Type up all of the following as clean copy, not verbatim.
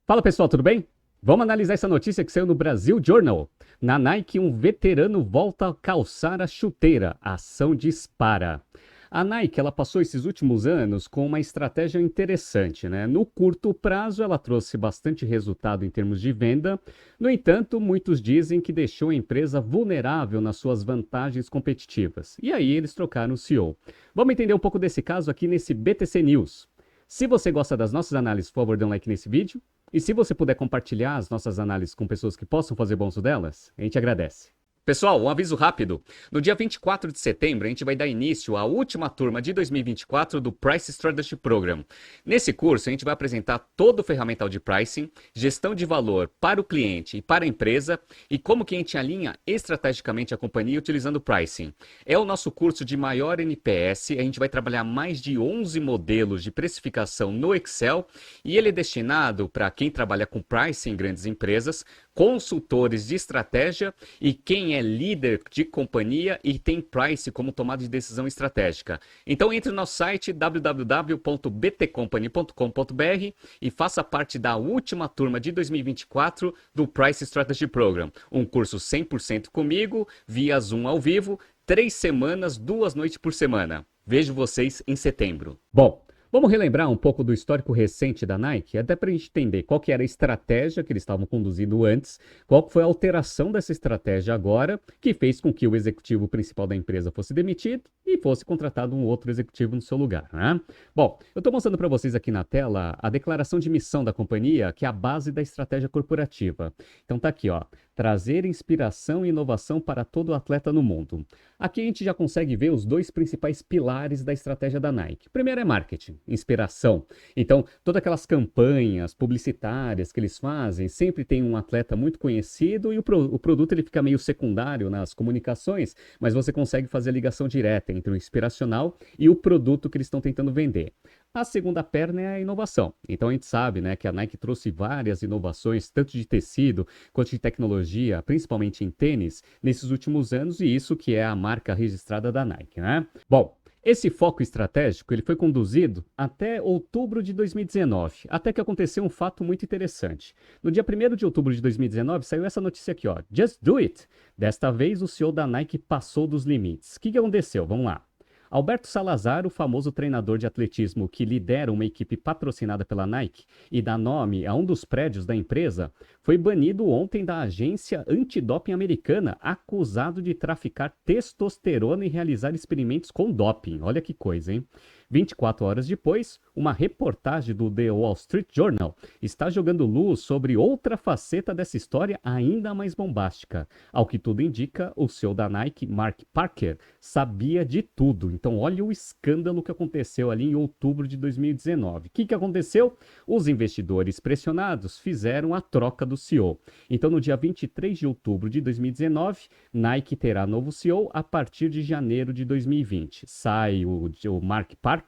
Fala pessoal, tudo bem? Vamos analisar essa notícia que saiu no Brasil Journal. Na Nike, um veterano volta a calçar a chuteira. A ação dispara. A Nike, ela passou esses últimos anos com uma estratégia interessante, né? No curto prazo, ela trouxe bastante resultado em termos de venda. No entanto, muitos dizem que deixou a empresa vulnerável nas suas vantagens competitivas. E aí eles trocaram o CEO. Vamos entender um pouco desse caso aqui nesse BTC News. Se você gosta das nossas análises, por favor, dê um like nesse vídeo. E se você puder compartilhar as nossas análises com pessoas que possam fazer bom uso delas, a gente agradece. Pessoal, um aviso rápido. No dia 24 de setembro, a gente vai dar início à última turma de 2024 do Price Strategy Program. Nesse curso, a gente vai apresentar todo o ferramental de pricing, gestão de valor para o cliente e para a empresa e como que a gente alinha estrategicamente a companhia utilizando o pricing. É o nosso curso de maior NPS, a gente vai trabalhar mais de 11 modelos de precificação no Excel e ele é destinado para quem trabalha com pricing em grandes empresas, consultores de estratégia e quem é líder de companhia e tem price como tomada de decisão estratégica. Então entre no nosso site www.btcompany.com.br e faça parte da última turma de 2024 do Price Strategy Program. Um curso 100% comigo, via Zoom ao vivo, 3 semanas, 2 noites por semana. Vejo vocês em setembro. Bom, vamos relembrar um pouco do histórico recente da Nike, até para a gente entender qual que era a estratégia que eles estavam conduzindo antes, qual foi a alteração dessa estratégia agora, que fez com que o executivo principal da empresa fosse demitido e fosse contratado um outro executivo no seu lugar, né? Bom, eu estou mostrando para vocês aqui na tela a declaração de missão da companhia, que é a base da estratégia corporativa. Então tá aqui, ó, trazer inspiração e inovação para todo atleta no mundo. Aqui a gente já consegue ver os dois principais pilares da estratégia da Nike. Primeiro é marketing, inspiração. Então, todas aquelas campanhas publicitárias que eles fazem, sempre tem um atleta muito conhecido e o produto ele fica meio secundário nas comunicações, mas você consegue fazer a ligação direta entre o inspiracional e o produto que eles estão tentando vender. A segunda perna é a inovação. Então a gente sabe, né, que a Nike trouxe várias inovações, tanto de tecido quanto de tecnologia, principalmente em tênis, nesses últimos anos, e isso que é a marca registrada da Nike, né? Bom, esse foco estratégico ele foi conduzido até outubro de 2019, até que aconteceu um fato muito interessante. No dia 1º de outubro de 2019 saiu essa notícia aqui, ó, Just Do It. Desta vez o CEO da Nike passou dos limites. O que aconteceu? Vamos lá. Alberto Salazar, o famoso treinador de atletismo que lidera uma equipe patrocinada pela Nike e dá nome a um dos prédios da empresa, foi banido ontem da agência antidoping americana, acusado de traficar testosterona e realizar experimentos com doping. Olha que coisa, hein? 24 horas depois, uma reportagem do The Wall Street Journal está jogando luz sobre outra faceta dessa história ainda mais bombástica. Ao que tudo indica, o CEO da Nike, Mark Parker, sabia de tudo. Então, olha o escândalo que aconteceu ali em outubro de 2019. O que aconteceu? Os investidores pressionados fizeram a troca do CEO. Então, no dia 23 de outubro de 2019, Nike terá novo CEO a partir de janeiro de 2020. Sai o Mark Parker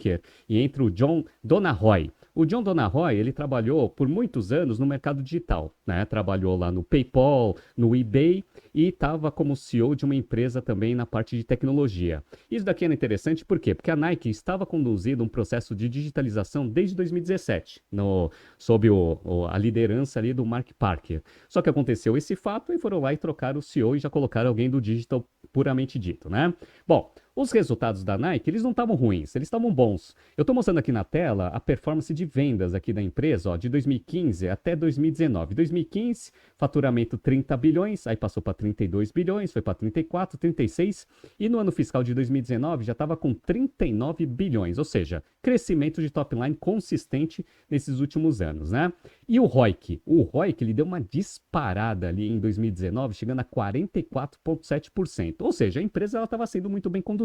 e entra o John Donahoe. O John Donahoe, ele trabalhou por muitos anos no mercado digital, né? Trabalhou lá no PayPal, no eBay e estava como CEO de uma empresa também na parte de tecnologia. Isso daqui era interessante por quê? Porque a Nike estava conduzindo um processo de digitalização desde 2017, sob a liderança ali do Mark Parker. Só que aconteceu esse fato e foram lá e trocaram o CEO e já colocaram alguém do digital puramente dito, né? Bom, os resultados da Nike, eles não estavam ruins, eles estavam bons. Eu estou mostrando aqui na tela a performance de vendas aqui da empresa, ó, de 2015 até 2019. 2015, faturamento 30 bilhões, aí passou para 32 bilhões, foi para 34, 36, e no ano fiscal de 2019 já estava com 39 bilhões, ou seja, crescimento de top line consistente nesses últimos anos, né? E o ROIC? O ROIC, ele deu uma disparada ali em 2019, chegando a 44,7%. Ou seja, a empresa estava sendo muito bem conduzida.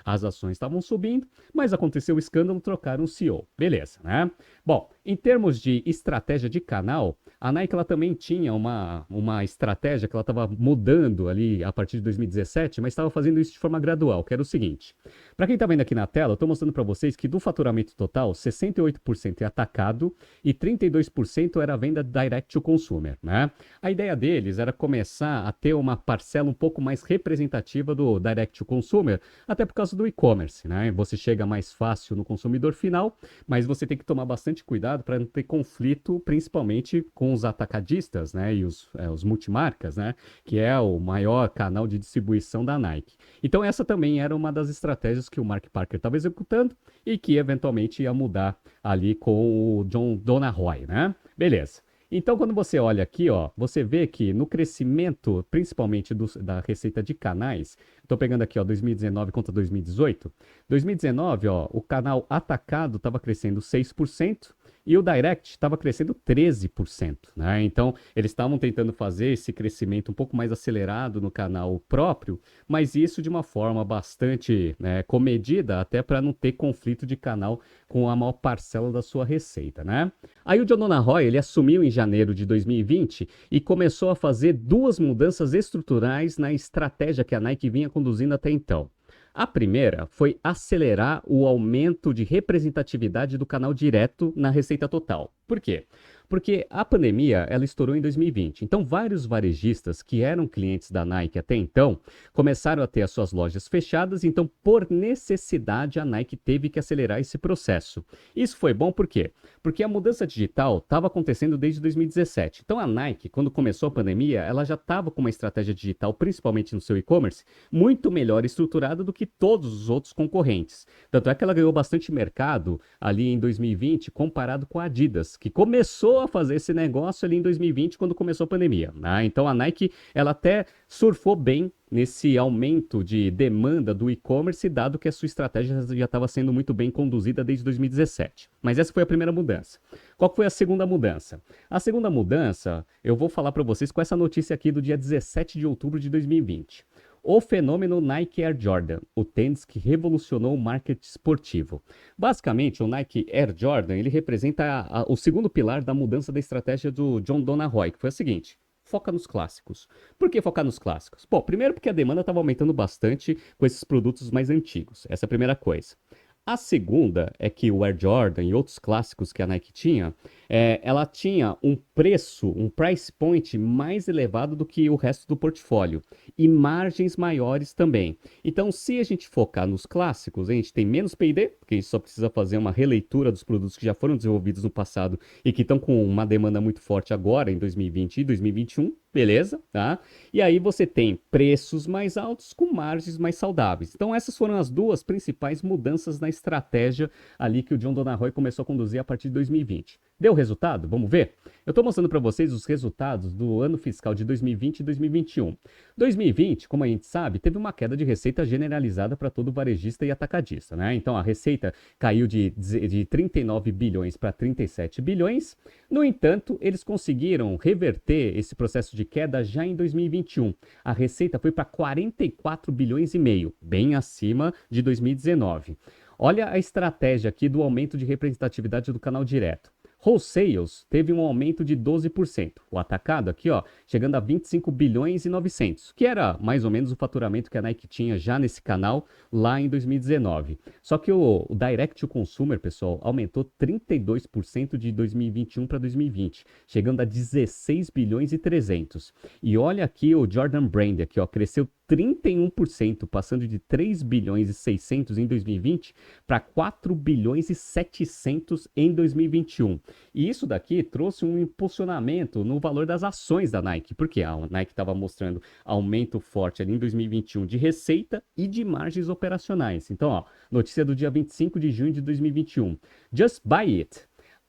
As ações estavam subindo, mas aconteceu o escândalo, trocaram o CEO. Beleza, né? Bom, em termos de estratégia de canal, a Nike ela também tinha uma estratégia que ela estava mudando ali a partir de 2017, mas estava fazendo isso de forma gradual, que era o seguinte. Para quem está vendo aqui na tela, eu estou mostrando para vocês que do faturamento total, 68% é atacado e 32% era venda direct to consumer, né? A ideia deles era começar a ter uma parcela um pouco mais representativa do direct to consumer, até por causa do e-commerce, né? Você chega mais fácil no consumidor final, mas você tem que tomar bastante cuidado para não ter conflito, principalmente com os atacadistas, né? E os multimarcas, né? Que é o maior canal de distribuição da Nike. Então essa também era uma das estratégias que o Mark Parker estava executando e que eventualmente ia mudar ali com o John Donahoe, né? Beleza. Então, quando você olha aqui, ó, você vê que no crescimento, principalmente da receita de canais, estou pegando aqui, ó, 2019 contra 2018. 2019, ó, o canal atacado estava crescendo 6% e o direct estava crescendo 13%, né? Então, eles estavam tentando fazer esse crescimento um pouco mais acelerado no canal próprio, mas isso de uma forma bastante, né, comedida, até para não ter conflito de canal com a maior parcela da sua receita, né? Aí o John Donahoe, ele assumiu em janeiro de 2020 e começou a fazer duas mudanças estruturais na estratégia que a Nike vinha conduzindo até então. A primeira foi acelerar o aumento de representatividade do canal direto na receita total. Por quê? Porque a pandemia, ela estourou em 2020. Então, vários varejistas que eram clientes da Nike até então, começaram a ter as suas lojas fechadas. Então, por necessidade, a Nike teve que acelerar esse processo. Isso foi bom por quê? Porque a mudança digital estava acontecendo desde 2017. Então, a Nike, quando começou a pandemia, ela já estava com uma estratégia digital, principalmente no seu e-commerce, muito melhor estruturada do que todos os outros concorrentes. Tanto é que ela ganhou bastante mercado ali em 2020, comparado com a Adidas, que começou a fazer esse negócio ali em 2020, quando começou a pandemia, né? Então a Nike, ela até surfou bem nesse aumento de demanda do e-commerce, dado que a sua estratégia já estava sendo muito bem conduzida desde 2017. Mas essa foi a primeira mudança. Qual foi a segunda mudança? A segunda mudança, eu vou falar para vocês com essa notícia aqui do dia 17 de outubro de 2020. O fenômeno Nike Air Jordan, o tênis que revolucionou o marketing esportivo. Basicamente, o Nike Air Jordan, ele representa o segundo pilar da mudança da estratégia do John Donahoe, que foi a seguinte: foca nos clássicos. Por que focar nos clássicos? Bom, primeiro porque a demanda estava aumentando bastante com esses produtos mais antigos. Essa é a primeira coisa. A segunda é que o Air Jordan e outros clássicos que a Nike tinha, ela tinha um preço, um price point mais elevado do que o resto do portfólio e margens maiores também. Então, se a gente focar nos clássicos, a gente tem menos P&D, porque a gente só precisa fazer uma releitura dos produtos que já foram desenvolvidos no passado e que estão com uma demanda muito forte agora em 2020 e 2021. Beleza, tá? E aí você tem preços mais altos com margens mais saudáveis. Então essas foram as duas principais mudanças na estratégia ali que o John Donahoe começou a conduzir a partir de 2020. Deu resultado? Vamos ver? Eu estou mostrando para vocês os resultados do ano fiscal de 2020 e 2021. 2020, como a gente sabe, teve uma queda de receita generalizada para todo varejista e atacadista, né? Então a receita caiu de 39 bilhões para 37 bilhões. No entanto, eles conseguiram reverter esse processo de queda já em 2021. A receita foi para 44 bilhões e meio, bem acima de 2019. Olha a estratégia aqui do aumento de representatividade do canal direto. Wholesales teve um aumento de 12%. O atacado aqui, ó, chegando a 25 bilhões e 900, que era mais ou menos o faturamento que a Nike tinha já nesse canal lá em 2019. Só que o Direct to Consumer, pessoal, aumentou 32% de 2021 para 2020, chegando a 16 bilhões e 300. E olha aqui o Jordan Brand aqui, ó, cresceu 31%, passando de 3 bilhões e 600 em 2020 para 4 bilhões e 700 em 2021. E isso daqui trouxe um impulsionamento no valor das ações da Nike, porque a Nike estava mostrando aumento forte ali em 2021 de receita e de margens operacionais. Então, ó, notícia do dia 25 de junho de 2021. Just buy it.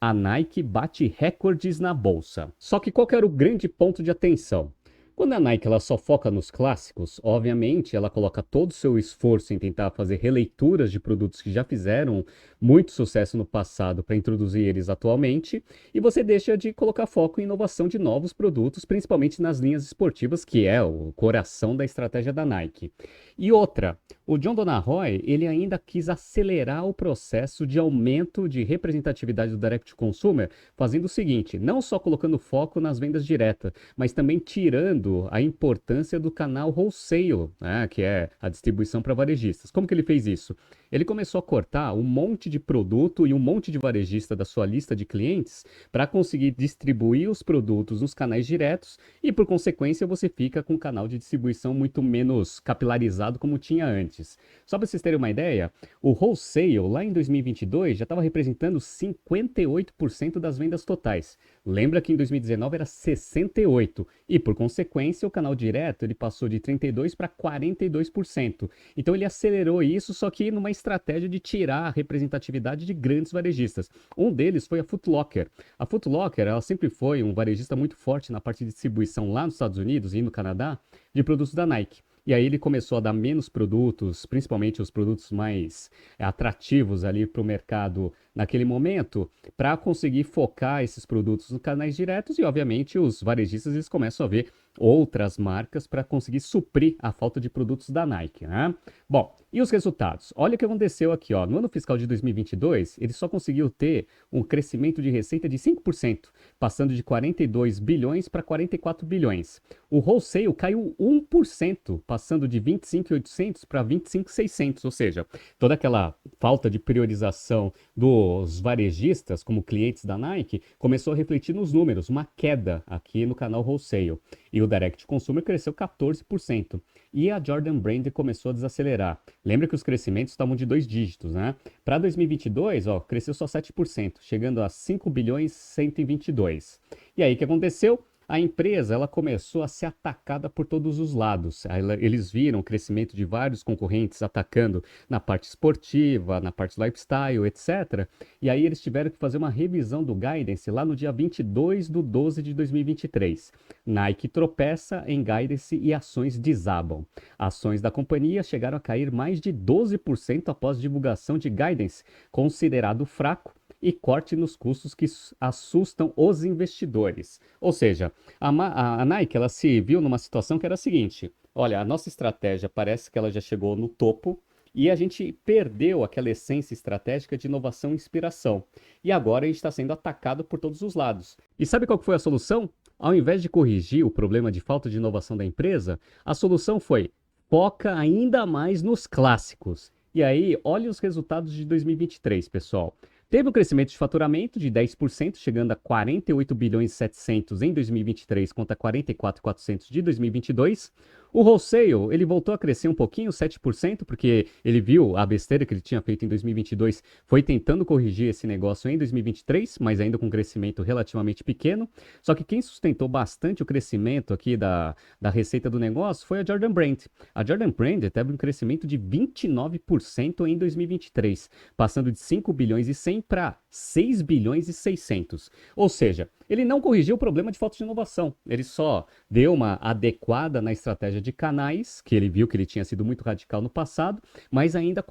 A Nike bate recordes na bolsa. Só que qual que era o grande ponto de atenção? Quando a Nike ela só foca nos clássicos, obviamente ela coloca todo o seu esforço em tentar fazer releituras de produtos que já fizeram muito sucesso no passado para introduzir eles atualmente, e você deixa de colocar foco em inovação de novos produtos, principalmente nas linhas esportivas, que é o coração da estratégia da Nike. E outra, o John Donahoe, ele ainda quis acelerar o processo de aumento de representatividade do Direct to Consumer, fazendo o seguinte, não só colocando foco nas vendas diretas, mas também tirando a importância do canal wholesale, né, que é a distribuição para varejistas. Como que ele fez isso? ele começou a cortar um monte de produto e um monte de varejista da sua lista de clientes para conseguir distribuir os produtos nos canais diretos e, por consequência, você fica com um canal de distribuição muito menos capilarizado como tinha antes. Só para vocês terem uma ideia, o wholesale lá em 2022 já estava representando 58% das vendas totais. Lembra que em 2019 era 68% e, por consequência, o canal direto ele passou de 32% para 42%. Então ele acelerou isso, só que numa estratégia de tirar a representatividade de grandes varejistas. Um deles foi a Foot Locker. A Foot Locker, ela sempre foi um varejista muito forte na parte de distribuição lá nos Estados Unidos e no Canadá de produtos da Nike. E aí ele começou a dar menos produtos, principalmente os produtos mais atrativos ali para o mercado naquele momento, para conseguir focar esses produtos nos canais diretos e, obviamente, os varejistas eles começam a ver outras marcas para conseguir suprir a falta de produtos da Nike, né? Bom, e os resultados? Olha o que aconteceu aqui, ó. No ano fiscal de 2022, ele só conseguiu ter um crescimento de receita de 5%, passando de 42 bilhões para 44 bilhões. O wholesale caiu 1%, passando de 25.800 para 25.600, ou seja, toda aquela falta de priorização dos varejistas como clientes da Nike começou a refletir nos números, uma queda aqui no canal wholesale. E o Direct Consumer cresceu 14%. E a Jordan Brand começou a desacelerar. Lembra que os crescimentos estavam de 2 dígitos, né? Para 2022, ó, cresceu só 7%, chegando a 5 bilhões 122. E aí o que aconteceu? A empresa ela começou a ser atacada por todos os lados. Eles viram o crescimento de vários concorrentes atacando na parte esportiva, na parte lifestyle, etc. E aí eles tiveram que fazer uma revisão do guidance lá no dia 22/12 de 2023. Nike tropeça em guidance e ações desabam. Ações da companhia chegaram a cair mais de 12% após divulgação de guidance, considerado fraco, e corte nos custos que assustam os investidores. Ou seja, a Nike ela se viu numa situação que era a seguinte: olha, a nossa estratégia parece que ela já chegou no topo e a gente perdeu aquela essência estratégica de inovação e inspiração. E agora a gente está sendo atacado por todos os lados. E sabe qual foi a solução? Ao invés de corrigir o problema de falta de inovação da empresa, a solução foi: foca ainda mais nos clássicos. E aí, olha os resultados de 2023, pessoal. Teve um crescimento de faturamento de 10%, chegando a 48 bilhões e 700 em 2023 contra 44.400 de 2022. O wholesale, ele voltou a crescer um pouquinho, 7%, porque ele viu a besteira que ele tinha feito em 2022, foi tentando corrigir esse negócio em 2023, mas ainda com um crescimento relativamente pequeno. Só que quem sustentou bastante o crescimento aqui da receita do negócio foi a Jordan Brand. A Jordan Brand teve um crescimento de 29% em 2023, passando de 5 bilhões e 100 para 6 bilhões e 600. Ou seja, ele não corrigiu o problema de falta de inovação. Ele só deu uma adequada na estratégia de canais, que ele viu que ele tinha sido muito radical no passado, mas ainda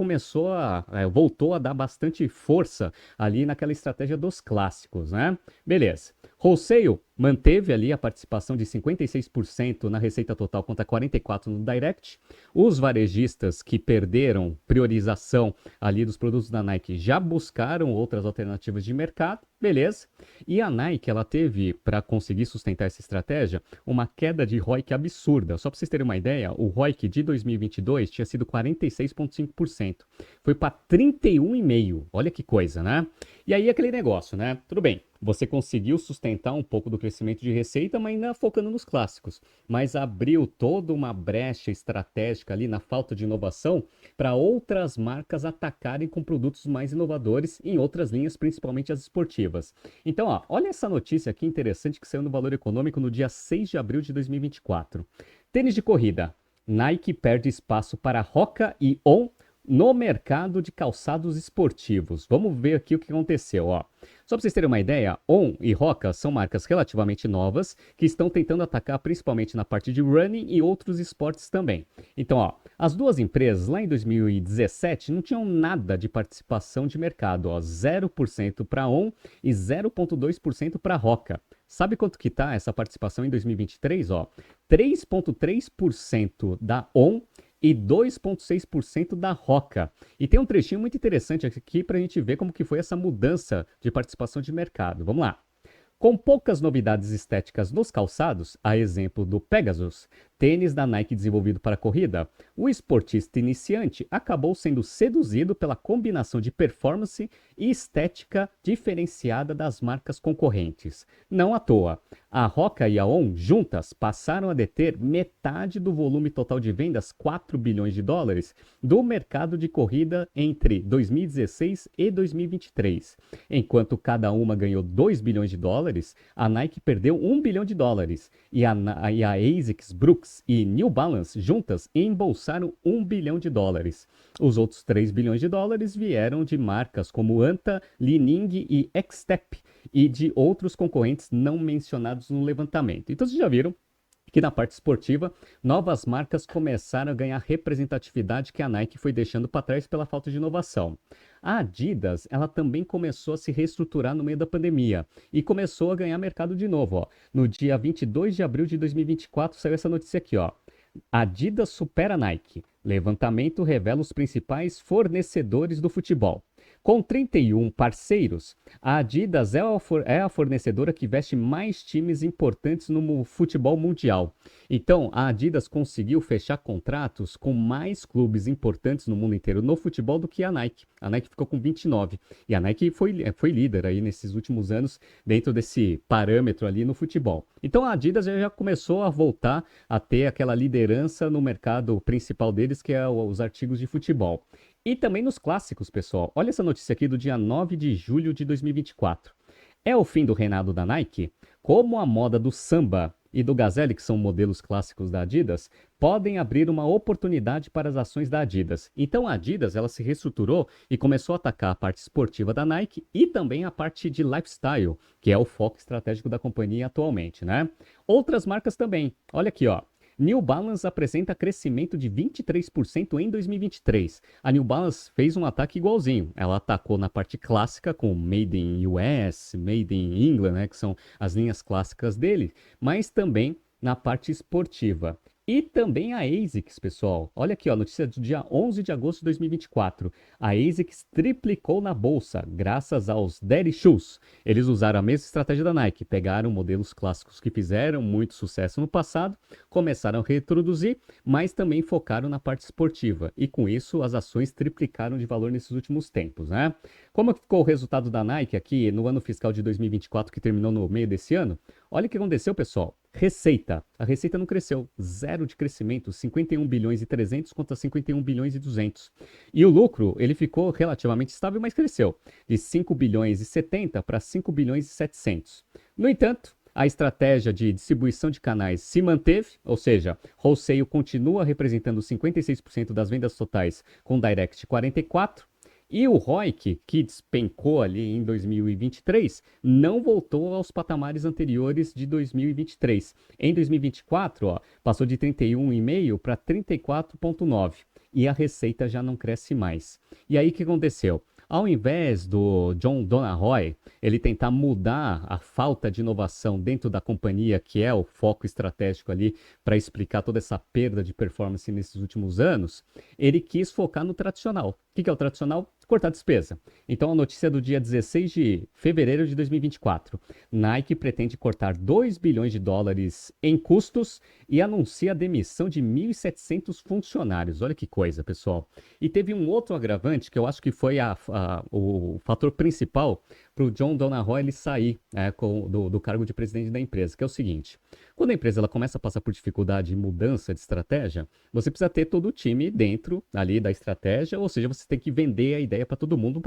voltou a dar bastante força ali naquela estratégia dos clássicos, né? Beleza. Wholesale manteve ali a participação de 56% na receita total contra 44% no Direct. Os varejistas que perderam priorização ali dos produtos da Nike já buscaram outras alternativas de mercado, beleza. E a Nike, ela teve, para conseguir sustentar essa estratégia, uma queda de ROIC absurda. Só para vocês terem uma ideia, o ROIC de 2022 tinha sido 46,5%. Foi para 31,5%. Olha que coisa, né? E aí aquele negócio, né? Tudo bem. Você conseguiu sustentar um pouco do crescimento de receita, mas ainda focando nos clássicos. Mas abriu toda uma brecha estratégica ali na falta de inovação para outras marcas atacarem com produtos mais inovadores em outras linhas, principalmente as esportivas. Então, ó, olha essa notícia aqui interessante que saiu no Valor Econômico no dia 6 de abril de 2024. Tênis de corrida. Nike perde espaço para Hoka e On no mercado de calçados esportivos. Vamos ver aqui o que aconteceu, ó. Só para vocês terem uma ideia, On e Hoka são marcas relativamente novas que estão tentando atacar principalmente na parte de running e outros esportes também. Então, ó, as duas empresas lá em 2017 não tinham nada de participação de mercado, ó, 0% para On e 0,2% para Hoka. Sabe quanto que tá essa participação em 2023, ó? 3,3% da On e 2,6% da Hoka. E tem um trechinho muito interessante aqui para a gente ver como que foi essa mudança de participação de mercado. Vamos lá. Com poucas novidades estéticas nos calçados, a exemplo do Pegasus, tênis da Nike desenvolvido para a corrida, o esportista iniciante acabou sendo seduzido pela combinação de performance e estética diferenciada das marcas concorrentes. Não à toa, a Hoka e a On juntas passaram a deter metade do volume total de vendas, 4 bilhões de dólares, do mercado de corrida entre 2016 e 2023. Enquanto cada uma ganhou 2 bilhões de dólares, a Nike perdeu 1 bilhão de dólares e a ASICS, Brooks e New Balance juntas embolsaram 1 bilhão de dólares. Os outros 3 bilhões de dólares vieram de marcas como Anta, Li-Ning e X-Step e de outros concorrentes não mencionados no levantamento. Então vocês já viram que na parte esportiva, novas marcas começaram a ganhar representatividade que a Nike foi deixando para trás pela falta de inovação. A Adidas, ela também começou a se reestruturar no meio da pandemia e começou a ganhar mercado de novo. Ó. No dia 22 de abril de 2024 saiu essa notícia aqui, ó. Adidas supera Nike. Levantamento revela os principais fornecedores do futebol. Com 31 parceiros, a Adidas é a fornecedora que veste mais times importantes no futebol mundial. Então, a Adidas conseguiu fechar contratos com mais clubes importantes no mundo inteiro no futebol do que a Nike. A Nike ficou com 29. E a Nike foi líder aí nesses últimos anos dentro desse parâmetro ali no futebol. Então, a Adidas já começou a voltar a ter aquela liderança no mercado principal deles, que é os artigos de futebol. E também nos clássicos, pessoal. Olha essa notícia aqui do dia 9 de julho de 2024. É o fim do reinado da Nike? Como a moda do samba e do Gazelle, que são modelos clássicos da Adidas, podem abrir uma oportunidade para as ações da Adidas. Então a Adidas ela se reestruturou e começou a atacar a parte esportiva da Nike e também a parte de lifestyle, que é o foco estratégico da companhia atualmente, né? Outras marcas também. Olha aqui, ó. New Balance apresenta crescimento de 23% em 2023. A New Balance fez um ataque igualzinho. Ela atacou na parte clássica com Made in US, Made in England, né, que são as linhas clássicas dele, mas também na parte esportiva. E também a ASICS, pessoal. Olha aqui, ó, notícia do dia 11 de agosto de 2024. A ASICS triplicou na bolsa, graças aos Daddy Shoes. Eles usaram a mesma estratégia da Nike. Pegaram modelos clássicos que fizeram muito sucesso no passado, começaram a reintroduzir, mas também focaram na parte esportiva. E com isso, as ações triplicaram de valor nesses últimos tempos, né? Como ficou o resultado da Nike aqui no ano fiscal de 2024, que terminou no meio desse ano? Olha o que aconteceu, pessoal. Receita. A receita não cresceu. Zero de crescimento. 51 bilhões e 300 contra 51 bilhões e 200. E o lucro, ele ficou relativamente estável, mas cresceu. De 5 bilhões e 70 para 5 bilhões e 700. No entanto, a estratégia de distribuição de canais se manteve, ou seja, wholesale continua representando 56% das vendas totais, com direct 44%. E o ROIC, que despencou ali em 2023, não voltou aos patamares anteriores de 2023. Em 2024, ó, passou de 31,5 para 34,9. E a receita já não cresce mais. E aí o que aconteceu? Ao invés do John Donahoe, ele tentar mudar a falta de inovação dentro da companhia, que é o foco estratégico ali, para explicar toda essa perda de performance nesses últimos anos, ele quis focar no tradicional. O que é o tradicional? Cortar despesa. Então, a notícia do dia 16 de fevereiro de 2024. Nike pretende cortar 2 bilhões de dólares em custos e anuncia a demissão de 1.700 funcionários. Olha que coisa, pessoal. E teve um outro agravante que eu acho que foi o fator principal para o John Donahoe ele sair do cargo de presidente da empresa, que é o seguinte. Quando a empresa ela começa a passar por dificuldade e mudança de estratégia, você precisa ter todo o time dentro ali da estratégia, ou seja, você tem que vender a ideia para todo mundo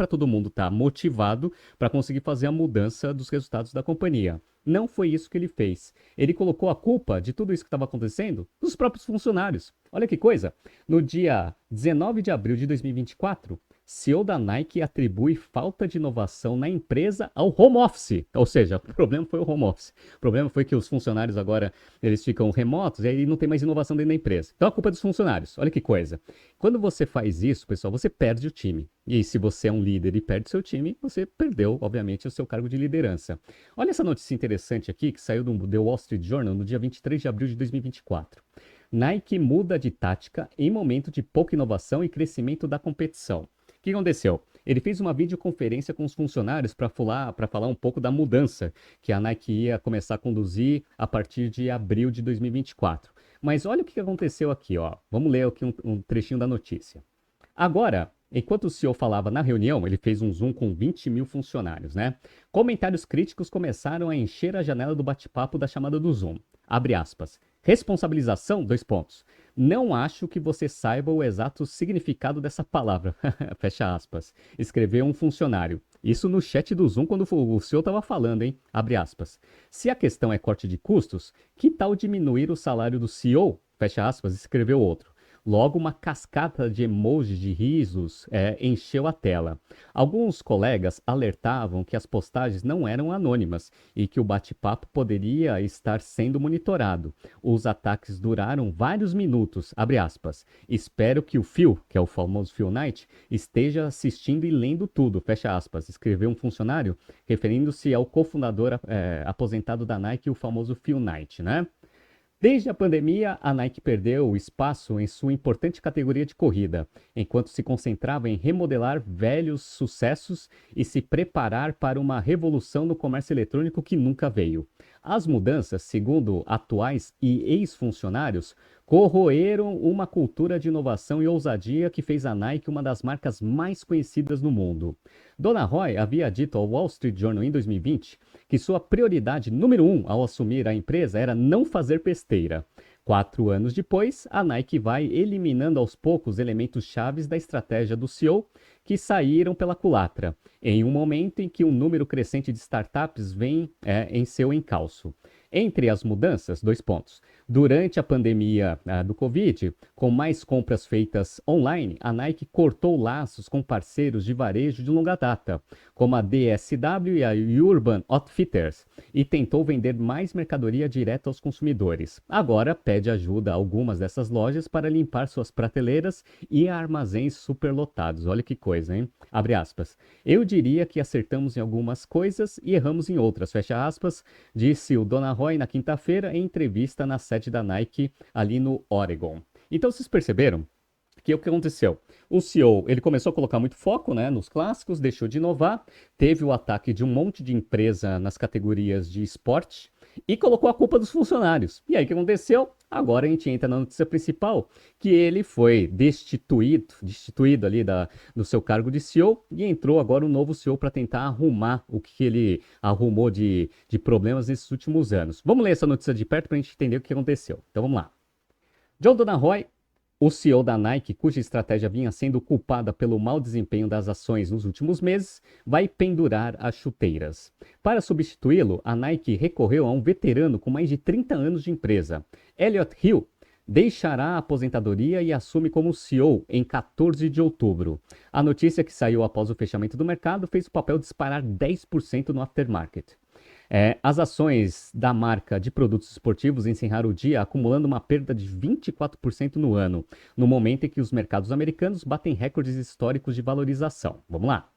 estar motivado para conseguir fazer a mudança dos resultados da companhia. Não foi isso que ele fez. Ele colocou a culpa de tudo isso que estava acontecendo nos próprios funcionários. Olha que coisa. No dia 19 de abril de 2024, CEO da Nike atribui falta de inovação na empresa ao home office. Ou seja, o problema foi o home office. O problema foi que os funcionários agora eles ficam remotos e aí não tem mais inovação dentro da empresa. Então a culpa é dos funcionários. Olha que coisa. Quando você faz isso, pessoal, você perde o time. E se você é um líder e perde seu time, você perdeu, obviamente, o seu cargo de liderança. Olha essa notícia interessante aqui que saiu do The Wall Street Journal no dia 23 de abril de 2024. Nike muda de tática em momento de pouca inovação e crescimento da competição. O que aconteceu? Ele fez uma videoconferência com os funcionários para falar um pouco da mudança que a Nike ia começar a conduzir a partir de abril de 2024. Mas olha o que aconteceu aqui, ó. Vamos ler aqui um trechinho da notícia. Agora, enquanto o CEO falava na reunião, ele fez um Zoom com 20 mil funcionários, né? Comentários críticos começaram a encher a janela do bate-papo da chamada do Zoom. Abre aspas. Responsabilização? Dois pontos. Não acho que você saiba o exato significado dessa palavra. Fecha aspas. Escreveu um funcionário. Isso no chat do Zoom quando o CEO estava falando, hein? Abre aspas. Se a questão é corte de custos, que tal diminuir o salário do CEO? Fecha aspas. Escreveu outro. Logo, uma cascata de emojis de risos encheu a tela. Alguns colegas alertavam que as postagens não eram anônimas e que o bate-papo poderia estar sendo monitorado. Os ataques duraram vários minutos. Abre aspas. Espero que o Phil, que é o famoso Phil Knight, esteja assistindo e lendo tudo. Fecha aspas. Escreveu um funcionário referindo-se ao cofundador aposentado da Nike, o famoso Phil Knight, né? Desde a pandemia, a Nike perdeu espaço em sua importante categoria de corrida, enquanto se concentrava em remodelar velhos sucessos e se preparar para uma revolução no comércio eletrônico que nunca veio. As mudanças, segundo atuais e ex-funcionários, corroeram uma cultura de inovação e ousadia que fez a Nike uma das marcas mais conhecidas no mundo. Dona Roy havia dito ao Wall Street Journal em 2020 que sua prioridade número 1 ao assumir a empresa era não fazer besteira. 4 anos depois, a Nike vai eliminando aos poucos elementos chaves da estratégia do CEO que saíram pela culatra, em um momento em que um número crescente de startups vem em seu encalço. Entre as mudanças, dois pontos. Durante a pandemia do Covid, com mais compras feitas online, a Nike cortou laços com parceiros de varejo de longa data, como a DSW e a Urban Outfitters, e tentou vender mais mercadoria direto aos consumidores. Agora pede ajuda a algumas dessas lojas para limpar suas prateleiras e armazéns superlotados. Olha que coisa, hein? Abre aspas. Eu diria que acertamos em algumas coisas e erramos em outras, fecha aspas, disse o Dona Roy na quinta-feira em entrevista na sede da Nike ali no Oregon. Então vocês perceberam que o que aconteceu? O CEO, ele começou a colocar muito foco, né, nos clássicos, deixou de inovar, teve o ataque de um monte de empresa nas categorias de esporte e colocou a culpa dos funcionários. E aí o que aconteceu? Agora a gente entra na notícia principal, que ele foi destituído ali do seu cargo de CEO e entrou agora um novo CEO para tentar arrumar o que ele arrumou de problemas nesses últimos anos. Vamos ler essa notícia de perto para a gente entender o que aconteceu. Então vamos lá. John Donahoe, o CEO da Nike, cuja estratégia vinha sendo culpada pelo mau desempenho das ações nos últimos meses, vai pendurar as chuteiras. Para substituí-lo, a Nike recorreu a um veterano com mais de 30 anos de empresa. Elliott Hill deixará a aposentadoria e assume como CEO em 14 de outubro. A notícia que saiu após o fechamento do mercado fez o papel disparar 10% no aftermarket. As ações da marca de produtos esportivos encerraram o dia acumulando uma perda de 24% no ano, no momento em que os mercados americanos batem recordes históricos de valorização. Vamos lá.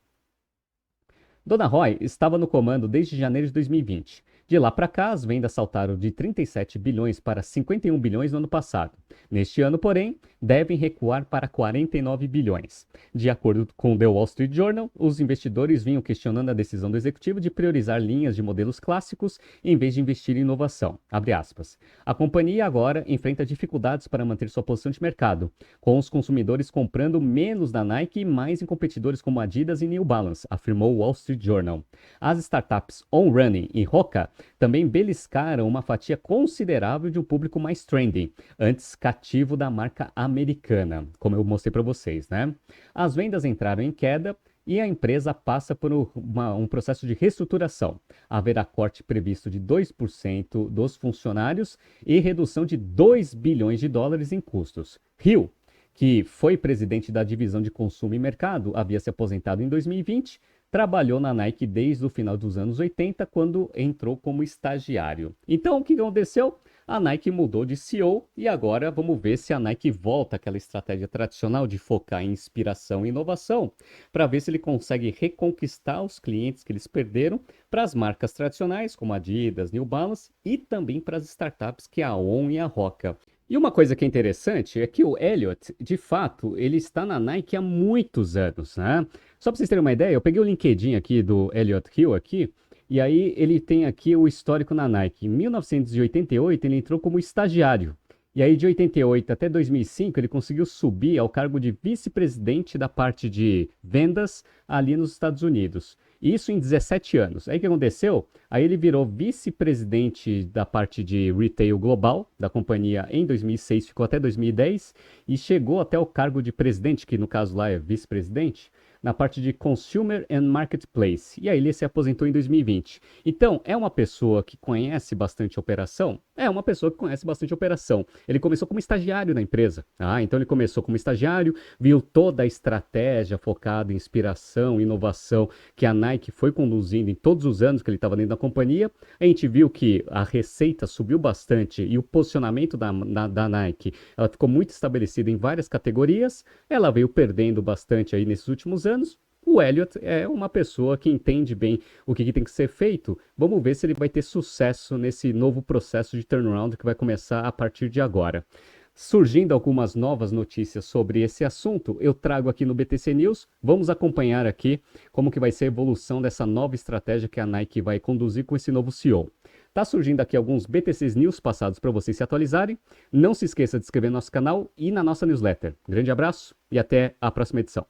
Dona Roy estava no comando desde janeiro de 2020. De lá para cá, as vendas saltaram de 37 bilhões para 51 bilhões no ano passado. Neste ano, porém, devem recuar para 49 bilhões. De acordo com o The Wall Street Journal, os investidores vinham questionando a decisão do executivo de priorizar linhas de modelos clássicos em vez de investir em inovação. Abre aspas. A companhia agora enfrenta dificuldades para manter sua posição de mercado, com os consumidores comprando menos da Nike e mais em competidores como Adidas e New Balance, afirmou o Wall Street Journal. As startups On Running e Hoka também beliscaram uma fatia considerável de um público mais trendy, antes cativo da marca americana, como eu mostrei para vocês, né? As vendas entraram em queda e a empresa passa por um processo de reestruturação. Haverá corte previsto de 2% dos funcionários e redução de 2 bilhões de dólares em custos. Hill, que foi presidente da divisão de consumo e mercado, havia se aposentado em 2020, trabalhou na Nike desde o final dos anos 80, quando entrou como estagiário. Então, o que aconteceu? A Nike mudou de CEO e agora vamos ver se a Nike volta àquela estratégia tradicional de focar em inspiração e inovação, para ver se ele consegue reconquistar os clientes que eles perderam para as marcas tradicionais, como Adidas, New Balance, e também para as startups que é a On e a Hoka. E uma coisa que é interessante é que o Elliott, de fato, ele está na Nike há muitos anos, né? Só para vocês terem uma ideia, eu peguei o LinkedIn aqui do Elliott Hill aqui, e aí ele tem aqui o histórico na Nike. Em 1988 ele entrou como estagiário E aí, de 88 até 2005, ele conseguiu subir ao cargo de vice-presidente da parte de vendas ali nos Estados Unidos. Isso em 17 anos. Aí o que aconteceu? Aí ele virou vice-presidente da parte de retail global da companhia em 2006, ficou até 2010 e chegou até o cargo de presidente, que no caso lá é vice-presidente, na parte de Consumer and Marketplace. E aí ele se aposentou em 2020. Então, é uma pessoa que conhece bastante operação? É uma pessoa que conhece bastante operação. Ele começou como estagiário na empresa. Então ele começou como estagiário, viu toda a estratégia focada em inspiração, inovação que a Nike foi conduzindo em todos os anos que ele estava dentro da companhia. A gente viu que a receita subiu bastante e o posicionamento da Nike, ela ficou muito estabelecida em várias categorias. Ela veio perdendo bastante aí nesses últimos anos. O Elliott é uma pessoa que entende bem o que tem que ser feito. Vamos ver se ele vai ter sucesso nesse novo processo de turnaround que vai começar a partir de agora. Surgindo algumas novas notícias sobre esse assunto, eu trago aqui no BTC News. Vamos acompanhar aqui como que vai ser a evolução dessa nova estratégia que a Nike vai conduzir com esse novo CEO. Tá surgindo aqui alguns BTC News passados para vocês se atualizarem. Não se esqueça de se inscrever no nosso canal e na nossa newsletter. Grande abraço e até a próxima edição.